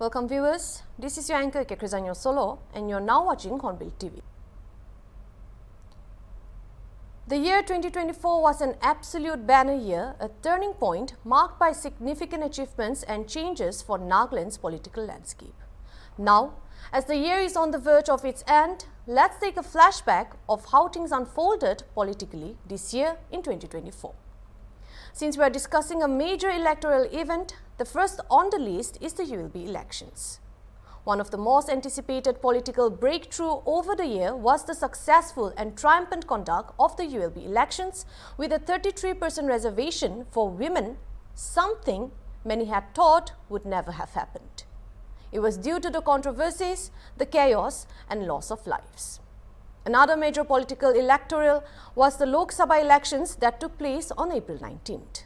Welcome viewers, this is your anchor Kekrizanyo Solo and you're now watching Hornbill TV. The year 2024 was an absolute banner year, a turning point marked by significant achievements and changes for Nagaland's political landscape. Now, as the year is on the verge of its end, let's take a flashback of how things unfolded politically this year in 2024. Since we are discussing a major electoral event, the first on the list is the ULB elections. One of the most anticipated political breakthrough over the year was the successful and triumphant conduct of the ULB elections with a 33% reservation for women, something many had thought would never have happened. It was due to the controversies, the chaos and loss of lives. Another major political electoral was the Lok Sabha elections that took place on April 19th.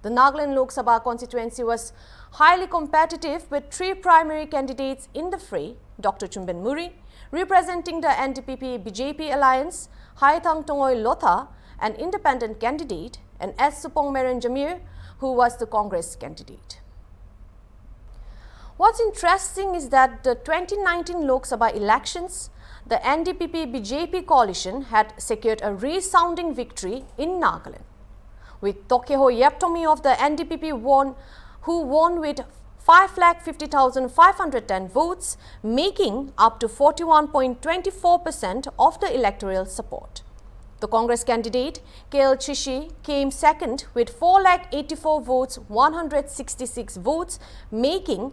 The Nagaland Lok Sabha constituency was highly competitive with three primary candidates in the fray: Dr. Chumben Muri, representing the NDPP-BJP alliance, Haithang Tongoy Lotha, an independent candidate, and S. Supong Meren Jamir, who was the Congress candidate. What's interesting is that the 2019 Lok Sabha elections, the NDPP-BJP coalition had secured a resounding victory in Nagaland, with Tokeho Yeptomi of the NDPP who won with 5,50,510 votes, making up to 41.24% of the electoral support. The Congress candidate, KL Chishi, came second with 4,84 votes, 166 votes, making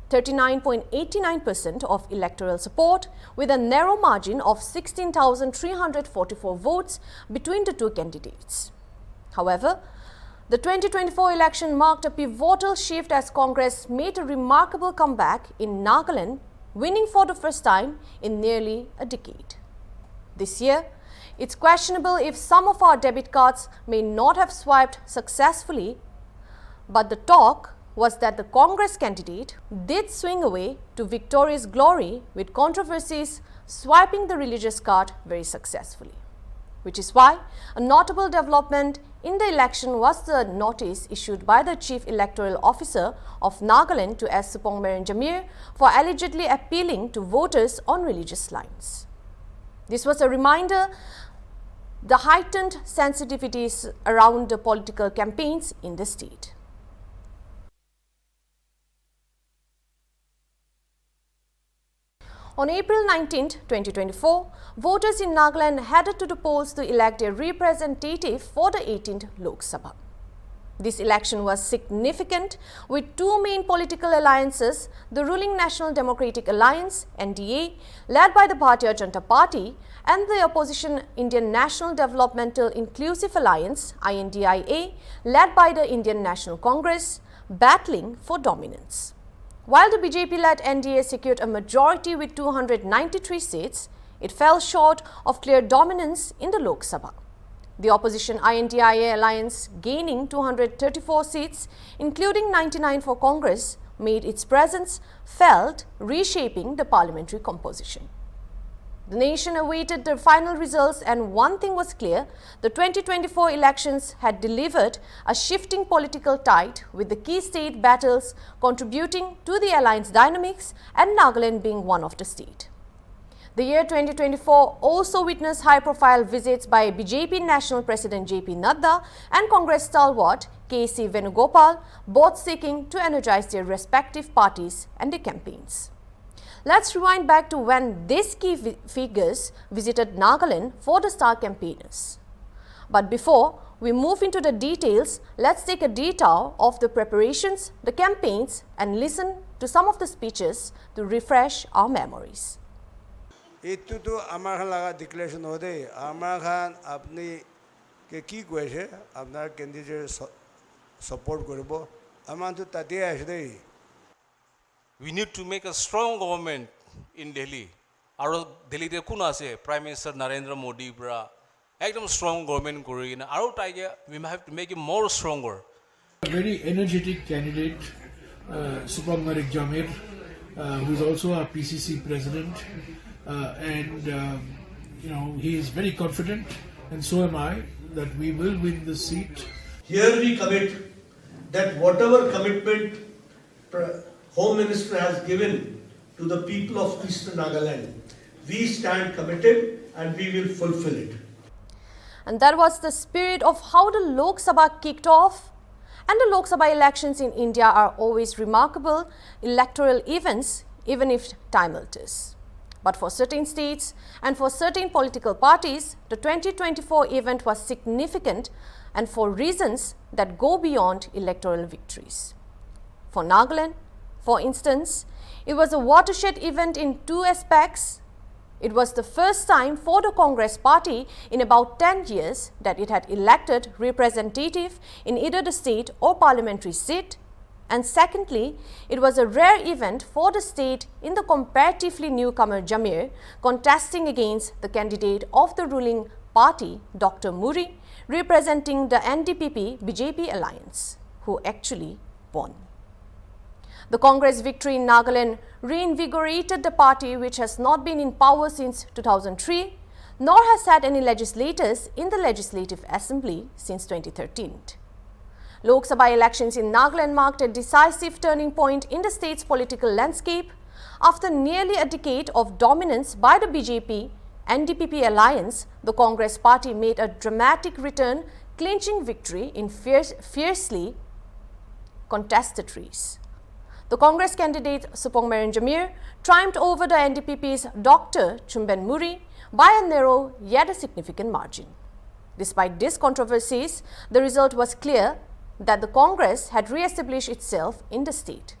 39.89% of electoral support, with a narrow margin of 16,344 votes between the two candidates. However, the 2024 election marked a pivotal shift as Congress made a remarkable comeback in Nagaland, winning for the first time in nearly a decade. This year, it's questionable if some of our debit cards may not have swiped successfully, but the talk was that the Congress candidate did swing away to victorious glory, with controversies swiping the religious card very successfully. Which is why a notable development in the election was the notice issued by the Chief Electoral Officer of Nagaland to S. Supong Meren Jamir for allegedly appealing to voters on religious lines. This was a reminder the heightened sensitivities around the political campaigns in the state. On April 19, 2024, voters in Nagaland headed to the polls to elect a representative for the 18th Lok Sabha. This election was significant, with two main political alliances, the ruling National Democratic Alliance (NDA), led by the Bharatiya Janata Party, and the opposition Indian National Developmental Inclusive Alliance (INDIA), led by the Indian National Congress, battling for dominance. While the BJP-led NDA secured a majority with 293 seats, it fell short of clear dominance in the Lok Sabha. The opposition INDIA alliance, gaining 234 seats, including 99 for Congress, made its presence felt, reshaping the parliamentary composition. The nation awaited the final results, and one thing was clear: the 2024 elections had delivered a shifting political tide, with the key state battles contributing to the alliance dynamics and Nagaland being one of the state. The year 2024 also witnessed high-profile visits by BJP National President JP Nadda and Congress stalwart K.C. Venugopal, both seeking to energize their respective parties and their campaigns. Let's rewind back to when these key figures visited Nagaland for the star campaigners. But before we move into the details, let's take a detour of the preparations, the campaigns, and listen to some of the speeches to refresh our memories. Itu tu amar khan laga declaration hode amar khan apni ke ki koise apnar candidate support koribo aman tu tatia asde. We need to make a strong government in Delhi. Aro Delhi te kun ase Prime Minister Narendra Modi bra ekdom strong government kori na aro taige we have to make it more stronger. A very energetic candidate, Supong Meren Jamir, who is also our PCC president, and he is very confident, and so am I, that we will win the seat. Here we commit that whatever commitment Home Minister has given to the people of Eastern Nagaland. We stand committed and we will fulfill it. And that was the spirit of how the Lok Sabha kicked off. And the Lok Sabha elections in India are always remarkable electoral events, even if tumultuous. But for certain states and for certain political parties, the 2024 event was significant and for reasons that go beyond electoral victories. For Nagaland, for instance, it was a watershed event in two aspects. It was the first time for the Congress party in about 10 years that it had elected representative in either the state or parliamentary seat. And secondly, it was a rare event for the state in the comparatively newcomer Jamir contesting against the candidate of the ruling party, Dr. Muri, representing the NDPP-BJP alliance, who actually won. The Congress victory in Nagaland reinvigorated the party, which has not been in power since 2003, nor has had any legislators in the Legislative Assembly since 2013. Lok Sabha elections in Nagaland marked a decisive turning point in the state's political landscape. After nearly a decade of dominance by the BJP-NDPP alliance, the Congress party made a dramatic return, clinching victory in fiercely contested race. The Congress candidate Supongmeren Jamir triumphed over the NDPP's Dr. Chumben Muri by a narrow yet a significant margin. Despite these controversies, the result was clear that the Congress had re-established itself in the state,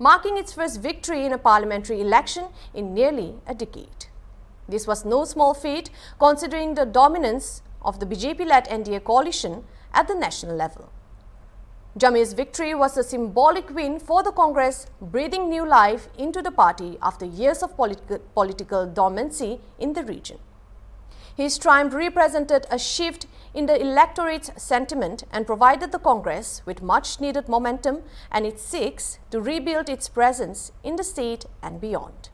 marking its first victory in a parliamentary election in nearly a decade. This was no small feat considering the dominance of the BJP-led NDA coalition at the national level. Jamir's victory was a symbolic win for the Congress, breathing new life into the party after years of political dormancy in the region. His triumph represented a shift in the electorate's sentiment and provided the Congress with much-needed momentum, and it seeks to rebuild its presence in the state and beyond.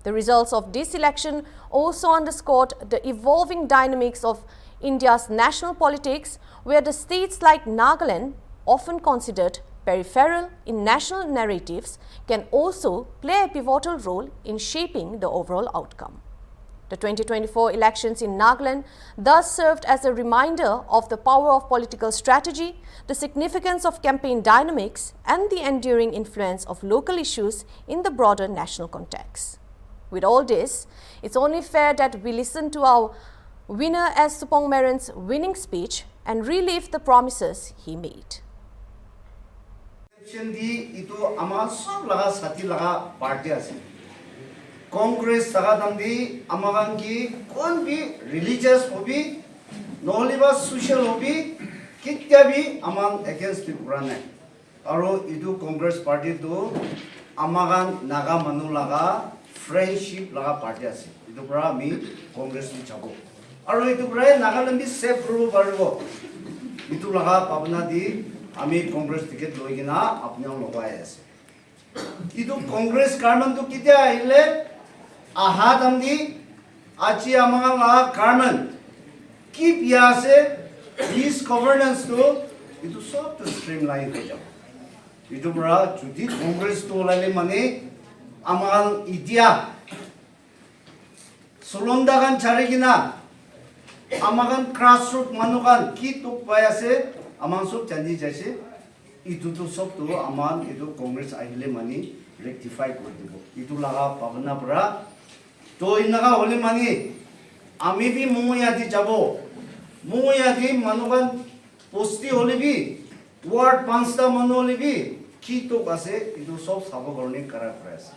The results of this election also underscored the evolving dynamics of India's national politics, where the states like Nagaland, often considered peripheral in national narratives, can also play a pivotal role in shaping the overall outcome. The 2024 elections in Nagaland thus served as a reminder of the power of political strategy, the significance of campaign dynamics, and the enduring influence of local issues in the broader national context. With all this, it's only fair that we listen to our winner as Supongmeren's winning speech and relive the promises he made. Itu ama sob laga sati laga party ase. Congress sagadam di amagan ki kon bhi religious hobi, noliba social hobi, kitya bhi aman against the Quran hai. Aro itu Congress party to amagan naga manu laga friendship laga party ase. Itu pura mi Congress ni chabo. Aro itu pura Nagaland bi safe rule barbo. Itu laga pabna di ami Congress ticket loigina apne logaya ase. Itu Congress karman to kitya ile ahad amdi achi amaga laga karman keep yase this governance to itu sob to streamline ho jabo. Itu pura judi Congress to lale mane amaga idia solondagan charigina amagan grassroots manukan ki tuk payase aman sob chanji jaise itu to sob to aman itu Congress aile mani rectify kor dibo itu laga pagna pura to inaga hole mani ami bi muya di jabo muya di manukan posti hole bi ward pansta manu hole bi ki to ase itu sob sabo gorne kara press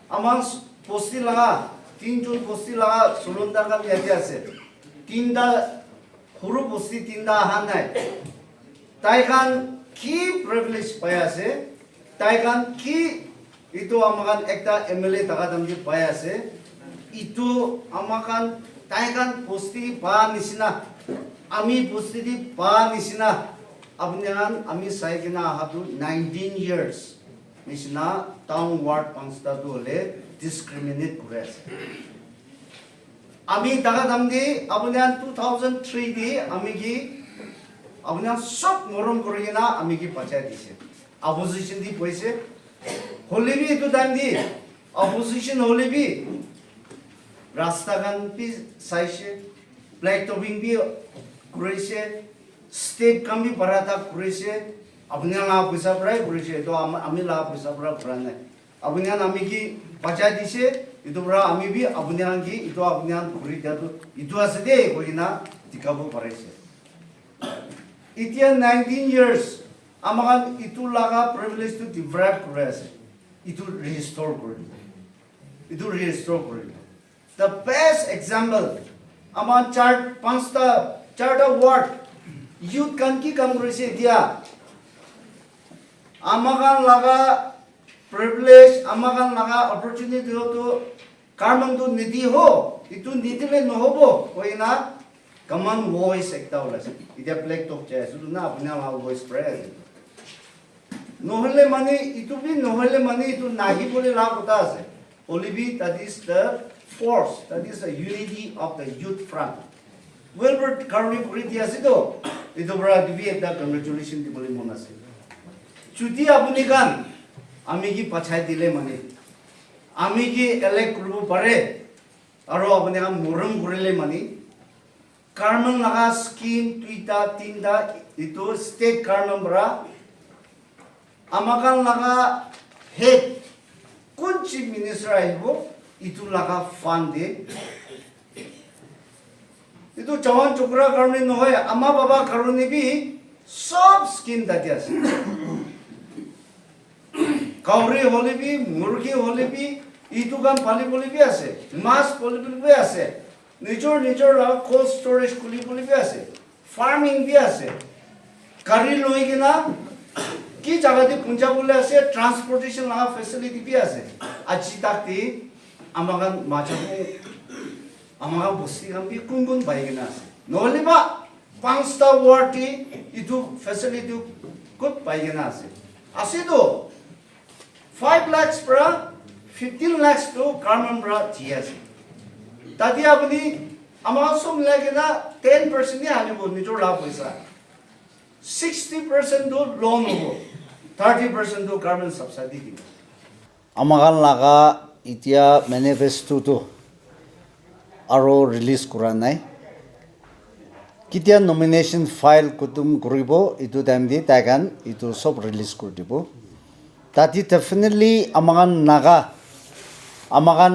aman posti laga tinjon posti laga sulunda ka yati ase tinda huru posti tinda hanai taikan ki privilege payase taikan ki itu amakan ekta MLA tagadam di payase itu amakan taikan posti pa nisina ami posti di pa nisina abnyan ami saikina hatu 19 years nisina town ward pansta dole discriminate kures ami tagadam di abnyan 2003 di ami gi abnyan sok morom korigina ami ki pacha dise opposition di poise Holibi itu tadi opposition holibi rasta kan pi saise black topping bi kureise state kan bi barata kureise apne la pisa prai kureise to ami la pisa pra prane apne ami ki pacha dise itu bra ami bi apne ki itu apne kuri dia tu itu asde koina dikabu pareise itian 19 years amakan itu laga privilege to develop kurase itu restore kuri itu restore kuri the best example aman chart pansta charta ward youth kan ki kam kurase dia amakan laga privilege amakan laga opportunity ho to karman to nidi ho itu nidi le no hobo koina common voice ekta hola ida black talk chai sudu na apna la voice spread nohole mani itu bi nohole mani itu nahi bole la kota ase only be that is the force that is the unity of the youth front wilbur karmi puri dia sido itu bra dibi ekta congratulation di bole mona ase chuti apuni kan ami ki pachai dile mani ami ki elect kurbu pare aro apni am moram kurele mani karman laga scheme tuita tinda itu state karman bra amakan laga head kunci minister aibo itu laga fund de itu cawan chokra karni no hoy ama baba karuni bi sob scheme datias kauri hole bi murgi hole bi itu kan pali poli bi ase mas poli bi ase nijor la cold storage kuli poli bi ase farming bi ase kari loi gina ki jaga di punja bole ase transportation la facility bi ase aji tak ti amagan machabu amagan bosti kan bi kungun bai gina ase noli ba pangsta warti itu facility kut bai gina ase do 5 lakhs pra 15 lakhs to karman bra ts tadi apni amagan som lagena 10% ni halibo nijor la paisa 60% do loan hobo 30% do government subsidy দিব আমাগান লাগা ইতিয়া manifesto তো আরো release করা নাই কিতিয়া nomination file Kutum করিব ইটো time দি তাগান ইটো সব রিলিজ করে দিব তাতি ডেফিনেটলি আমাগান নাগা আমাগান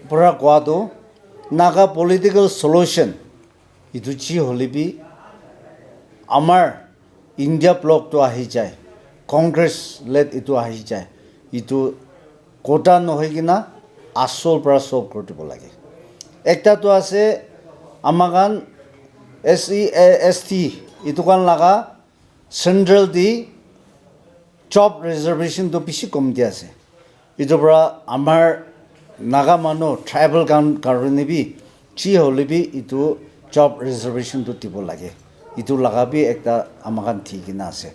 পুরা কোয়াদো নাগা পলিটিক্যাল সলিউশন ইটো জি হলিবি আমার ইন্ডিয়া ব্লক তো আহি যায় কংগ্রেস লেড ইটো আহি যায় ইটো কোটা নহয় কিনা আসল পৰা সব কৰি দিব লাগে একটা তো আছে আমাগান SC/ST ইটো কান লাগা সেন্ট্রাল দি জব রিজার্ভেশন তো বেশি কম দি আছে ইটো পৰা আমাৰ নাগা মানুহ ট্ৰাইবেল কাৰণে বি যি হ'লে বি ইটো জব ৰিজাৰ্ভেশন তো দিব লাগে ইটো লাগাবি একটা আমাগান ঠিক না আছে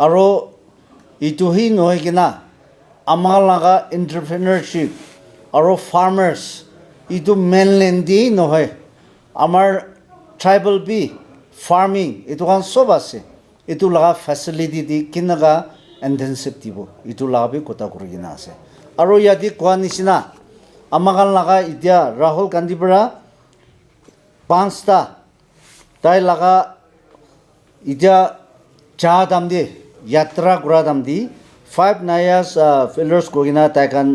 আৰু ইটো হি নহয় কিনা আমাৰ লাগা এন্টাৰপ্ৰেনাৰশিপ আৰু ফাৰ্মাৰ্স ইটো মেইনল্যান্ড দি নহয় আমাৰ ট্ৰাইবেল বি ফাৰ্মিং ইটো কান সব আছে ইটো লাগা ফেচিলিটি দি কিনাগা ইনটেনসিভ দিব ইটো লাগাবি কথা কৰি কিনা আছে আৰু ইয়াদি কোৱা নিচিনা আমাগান লাগা এতিয়া ৰাহুল গান্ধী পৰা 5টা তাই লাগা ইতিয়া চা দাম দি যাত্ৰা কৰা দাম দি 5 নায়াস ফিল্ডার্স কইনা তাইকান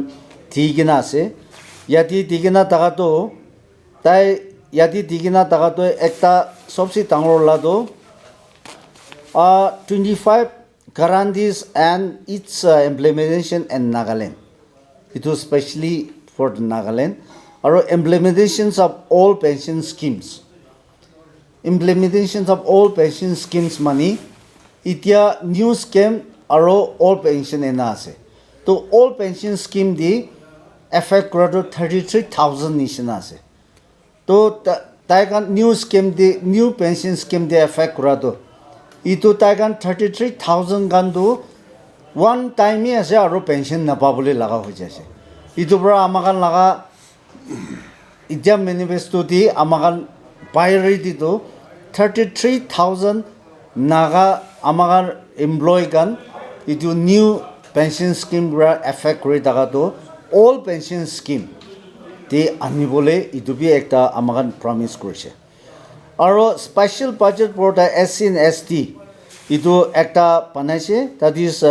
ঠিকিনা আছে ইয়াতি ঠিকিনা তাকাতো তাই ইয়াতি ঠিকিনা তাকাতো একটা সবচেয়ে ডাঙৰ লাদো 25 guarantees and its implementation in Nagaland. It was especially for Nagaland or implementations of all pension schemes. Implementations of all pension schemes money itia new scheme aro all pension ena ase to all pension scheme di affect kora to 33,000 nation ase to taikan new scheme di new pension scheme di affect kora to itu taikan 33,000 gan do one time ase aro pension na pabole laga hoi jase itu bra amakan laga itia manifesto di amakan priority to 33,000 naga amagar employee kan itu new pension scheme bra affect kori daga to all pension scheme te anibole itu bi ekta amagan promise korise aro special budget for the SC and ST itu ekta panaise that is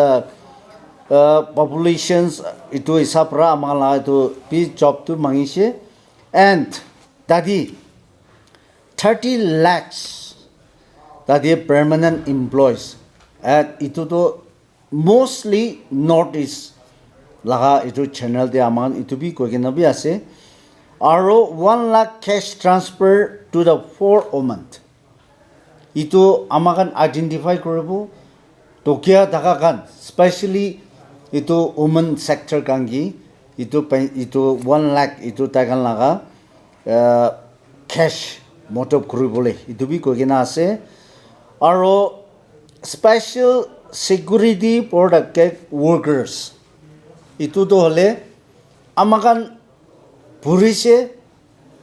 populations itu isapra amala itu bi job tu mangise and tadi 30 lakhs tadi permanent employees at itu to mostly northeast laga itu channel de aman itu bi koigena bi ase aro 1 lakh cash transfer to the 4 women itu amakan identify koribo tokia daga kan especially itu women sector kangi itu 1 lakh itu tagan laga cash motive koribole itu bi koigena ase aro special security for the workers itu to hole amakan purise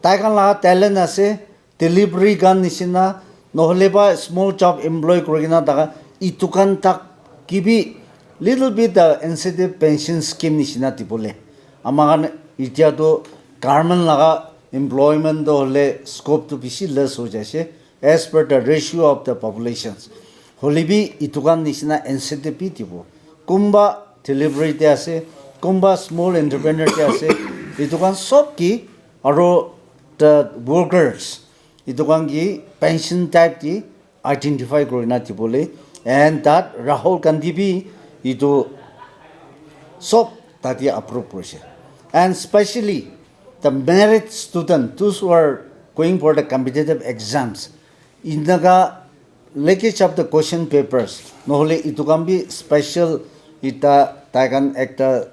taikan la talent ase delivery gan nisina nohole ba small job employee korina daga itukan tak kibi little bit the incentive pension scheme nisina tipole amakan itia to government laga employment to hole scope to bisi less ho jase as per the ratio of the populations holibi itukan nisina incentive tipo kumba delivery te ase kumba small entrepreneur te ase itukan sob ki aro the workers itukan ki pension type ki identify korina tipole and that Rahul Gandhi bi itu sob tadi approve korise and especially the merit student those who are going for the competitive exams inaga leakage of the question papers nohole itukan bi special ita taikan ekta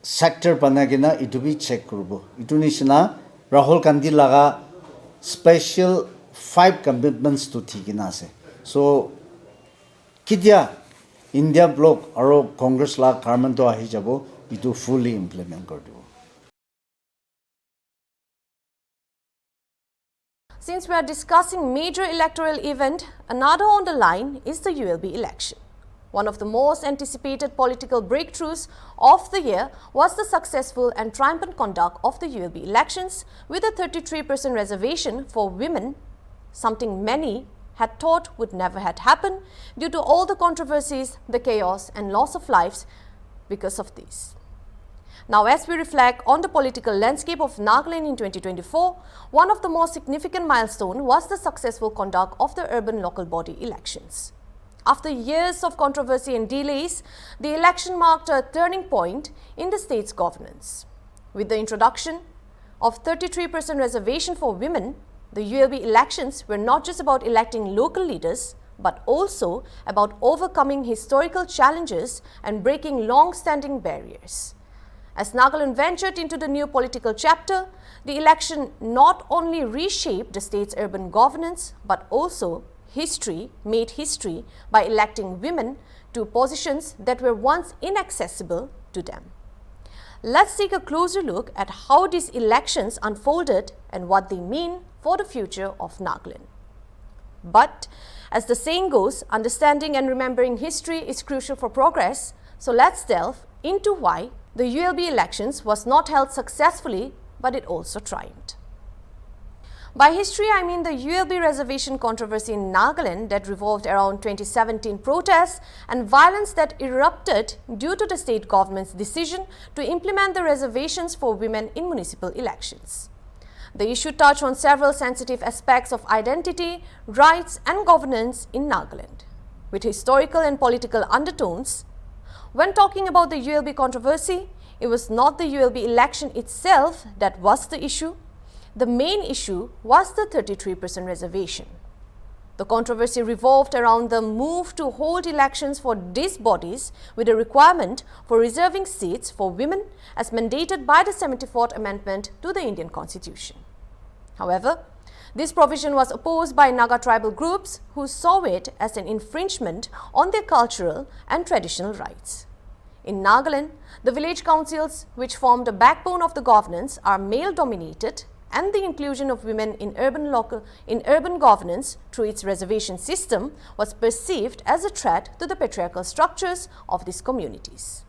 sector banagina itu bi check korbo itu nisna Rahul Gandhi laga special 5 commitments to thikina ase so kidia India bloc aro Congress la government to ahi jabo itu fully implement kordibo. Since we are discussing major electoral event, another on the line is the ULB election. One of the most anticipated political breakthroughs of the year was the successful and triumphant conduct of the ULB elections with a 33% reservation for women, something many had thought would never had happened due to all the controversies, the chaos and loss of lives because of these. Now, as we reflect on the political landscape of Nagaland in 2024, one of the most significant milestones was the successful conduct of the urban local body elections. After years of controversy and delays, the election marked a turning point in the state's governance. With the introduction of 33% reservation for women, the ULB elections were not just about electing local leaders, but also about overcoming historical challenges and breaking long-standing barriers. As Nagaland ventured into the new political chapter, the election not only reshaped the state's urban governance, but also made history by electing women to positions that were once inaccessible to them. Let's take a closer look at how these elections unfolded and what they mean for the future of Nagaland. But as the saying goes, understanding and remembering history is crucial for progress. So let's delve into why the ULB elections was not held successfully, but it also triumphed. By history, I mean the ULB reservation controversy in Nagaland that revolved around 2017 protests and violence that erupted due to the state government's decision to implement the reservations for women in municipal elections. The issue touched on several sensitive aspects of identity, rights and governance in Nagaland. With historical and political undertones, when talking about the ULB controversy, it was not the ULB election itself that was the issue. The main issue was the 33% reservation. The controversy revolved around the move to hold elections for these bodies with a requirement for reserving seats for women as mandated by the 74th Amendment to the Indian Constitution. However, this provision was opposed by Naga tribal groups who saw it as an infringement on their cultural and traditional rights. In Nagaland, the village councils, which form the backbone of the governance, are male-dominated and the inclusion of women in urban governance through its reservation system was perceived as a threat to the patriarchal structures of these communities.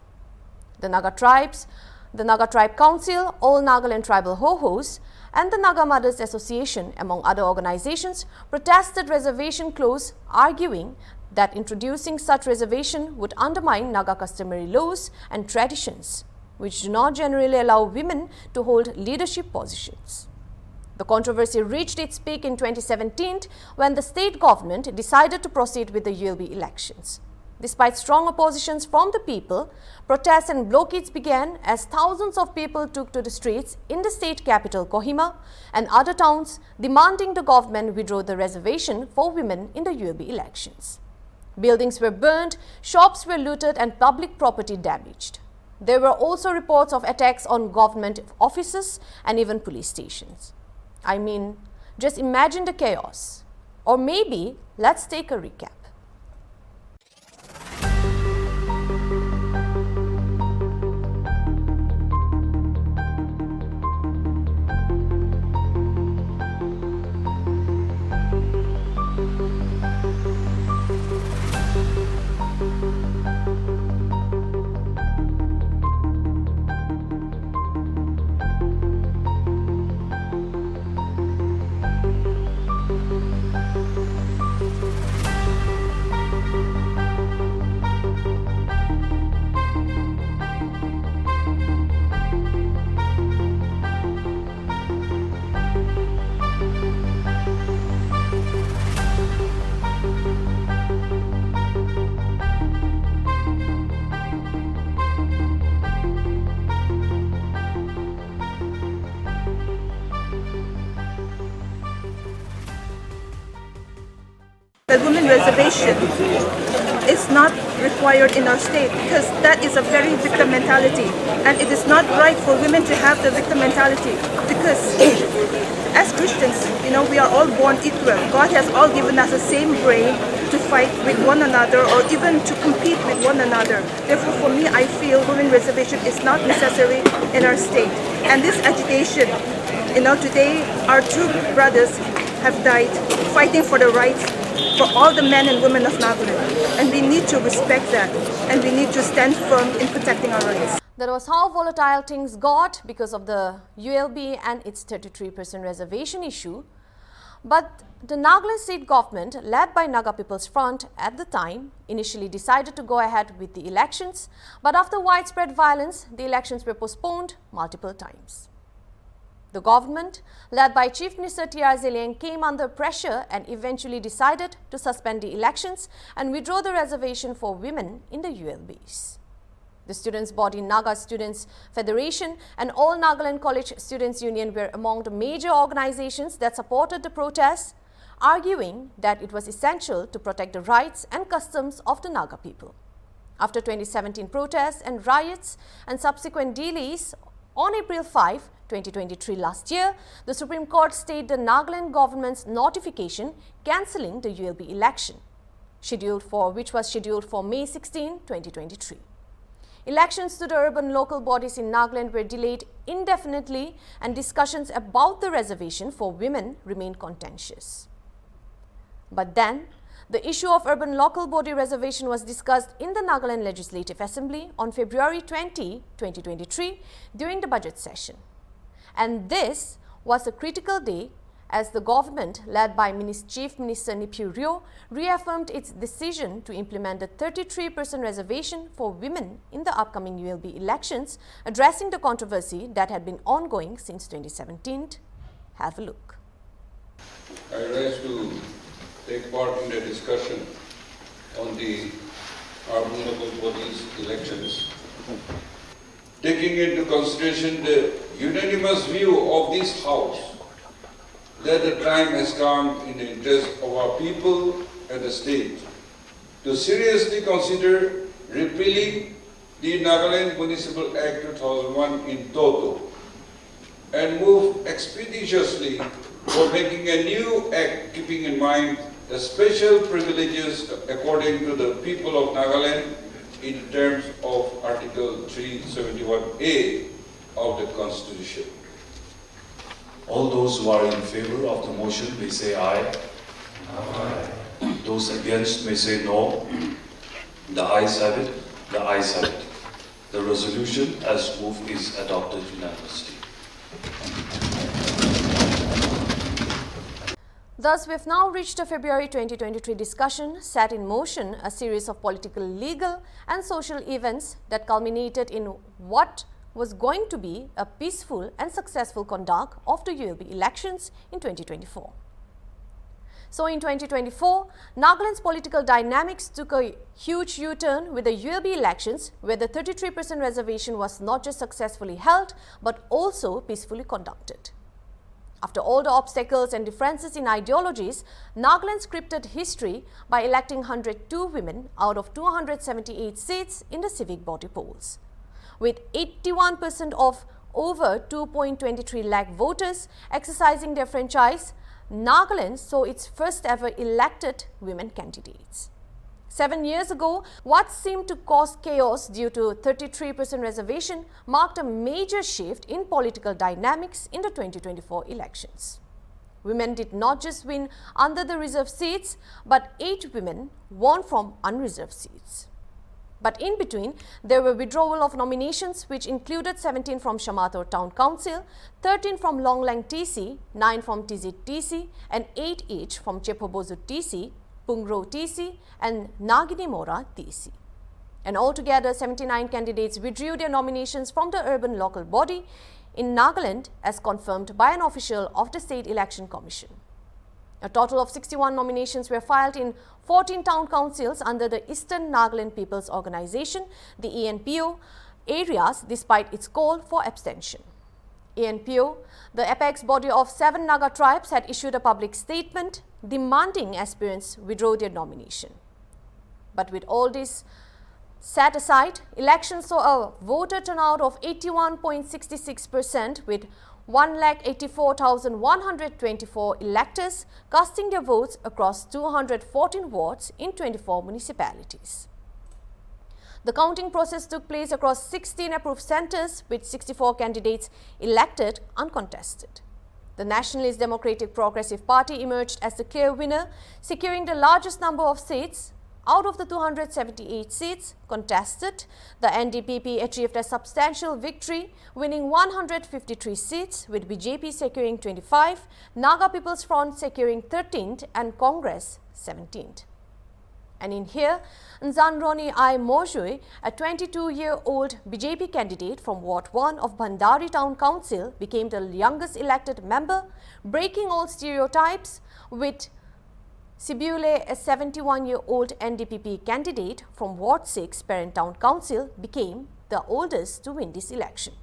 The Naga tribes, the Naga Tribe Council, All Nagaland Tribal Ho-Hos, and the Naga Mothers Association, among other organizations, protested reservation clause, arguing that introducing such reservation would undermine Naga customary laws and traditions, which do not generally allow women to hold leadership positions. The controversy reached its peak in 2017 when the state government decided to proceed with the ULB elections. Despite strong oppositions from the people, protests and blockades began as thousands of people took to the streets in the state capital Kohima and other towns, demanding the government withdraw the reservation for women in the ULB elections. Buildings were burned, shops were looted and public property damaged. There were also reports of attacks on government offices and even police stations. I mean, just imagine the chaos. Or maybe let's take a recap. The women reservation is not required in our state because that is a very victim mentality, and it is not right for women to have the victim mentality because as Christians, we are all born equal. God has all given us the same brain to fight with one another or even to compete with one another. Therefore, for me, I feel women reservation is not necessary in our state. And this agitation, today our two brothers have died fighting for the rights for all the men and women of Nagaland, and we need to respect that, and we need to stand firm in protecting our rights. That was how volatile things got because of the ULB and its 33% reservation issue. But the Nagaland state government, led by Naga People's Front at the time, initially decided to go ahead with the elections, but after widespread violence, the elections were postponed multiple times. The government, led by Chief Minister T.R. Zeliang, came under pressure and eventually decided to suspend the elections and withdraw the reservation for women in the ULBs. The students' body Naga Students Federation and All Nagaland College Students Union were among the major organizations that supported the protests, arguing that it was essential to protect the rights and customs of the Naga people. After 2017 protests and riots and subsequent delays, on April 5, 2023 last year, the Supreme Court stayed the Nagaland government's notification cancelling the ULB election, which was scheduled for May 16, 2023. Elections to the urban local bodies in Nagaland were delayed indefinitely and discussions about the reservation for women remained contentious. But then, the issue of urban local body reservation was discussed in the Nagaland Legislative Assembly on February 20, 2023 during the budget session. And this was a critical day as the government, led by Chief Minister Niphiu Rio, reaffirmed its decision to implement the 33% reservation for women in the upcoming ULB elections, addressing the controversy that had been ongoing since 2017. Have a look. I rise to take part in the discussion on the urban local bodies elections. Taking into consideration the unanimous view of this House that the time has come in the interest of our people and the state to seriously consider repealing the Nagaland Municipal Act 2001 in toto and move expeditiously for making a new act keeping in mind the special privileges according to the people of Nagaland in terms of Article 371A of the Constitution. All those who are in favor of the motion may say aye. Aye. Those against may say no. The ayes have it. The ayes have it. The resolution as moved is adopted unanimously. Thus, we have now reached a February 2023 discussion set in motion a series of political, legal and social events that culminated in what was going to be a peaceful and successful conduct of the ULB elections in 2024. So in 2024, Nagaland's political dynamics took a huge U-turn with the ULB elections, where the 33% reservation was not just successfully held, but also peacefully conducted. After all the obstacles and differences in ideologies, Nagaland scripted history by electing 102 women out of 278 seats in the civic body polls. With 81% of over 2.23 lakh voters exercising their franchise, Nagaland saw its first ever elected women candidates. 7 years ago, what seemed to cause chaos due to 33% reservation marked a major shift in political dynamics in the 2024 elections. Women did not just win under the reserved seats, but 8 women won from unreserved seats. But in between, there were withdrawal of nominations, which included 17 from Shamator Town Council, 13 from Longlang TC, 9 from Tizit TC, and 8 each from Chepobozu TC, Pungro TC, and Nagini Mora TC. And altogether, 79 candidates withdrew their nominations from the urban local body in Nagaland, as confirmed by an official of the State Election Commission. A total of 61 nominations were filed in 14 town councils under the Eastern Nagaland People's Organization, the ENPO, areas despite its call for abstention. ENPO, the apex body of 7 Naga tribes, had issued a public statement demanding aspirants withdraw their nomination. But with all this set aside, elections saw a voter turnout of 81.66% with 1,84,124 electors casting their votes across 214 wards in 24 municipalities. The counting process took place across 16 approved centres with 64 candidates elected uncontested. The Nationalist Democratic Progressive Party emerged as the clear winner, securing the largest number of seats. Out of the 278 seats contested, the NDPP achieved a substantial victory, winning 153 seats, with BJP securing 25, Naga People's Front securing 13th and Congress 17th. And in here, Nzanroni I Mojui, a 22-year-old BJP candidate from Ward 1 of Bhandari Town Council, became the youngest elected member, breaking all stereotypes, with Sibule, a 71-year-old NDPP candidate from Ward 6 Parent Town Council, became the oldest to win this election.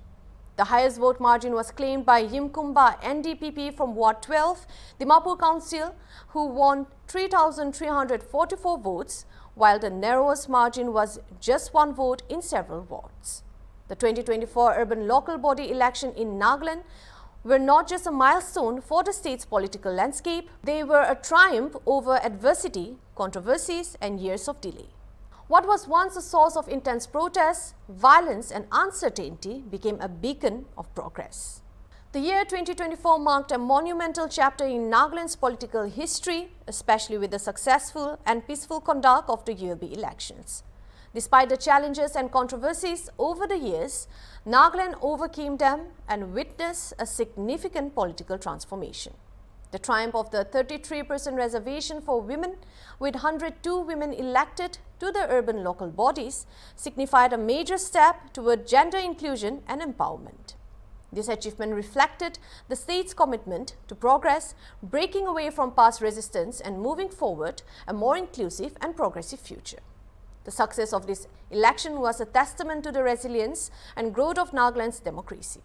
The highest vote margin was claimed by Yimkumba NDPP from Ward 12, Dimapur Council, who won 3,344 votes, while the narrowest margin was just 1 vote in several wards. The 2024 urban local body election in Nagaland were not just a milestone for the state's political landscape, they were a triumph over adversity, controversies, and years of delay. What was once a source of intense protest, violence, and uncertainty became a beacon of progress. The year 2024 marked a monumental chapter in Nagaland's political history, especially with the successful and peaceful conduct of the ULB elections. Despite the challenges and controversies over the years, Nagaland overcame them and witnessed a significant political transformation. The triumph of the 33% reservation for women, with 102 women elected to the urban local bodies, signified a major step toward gender inclusion and empowerment. This achievement reflected the state's commitment to progress, breaking away from past resistance and moving forward a more inclusive and progressive future. The success of this election was a testament to the resilience and growth of Nagaland's democracy.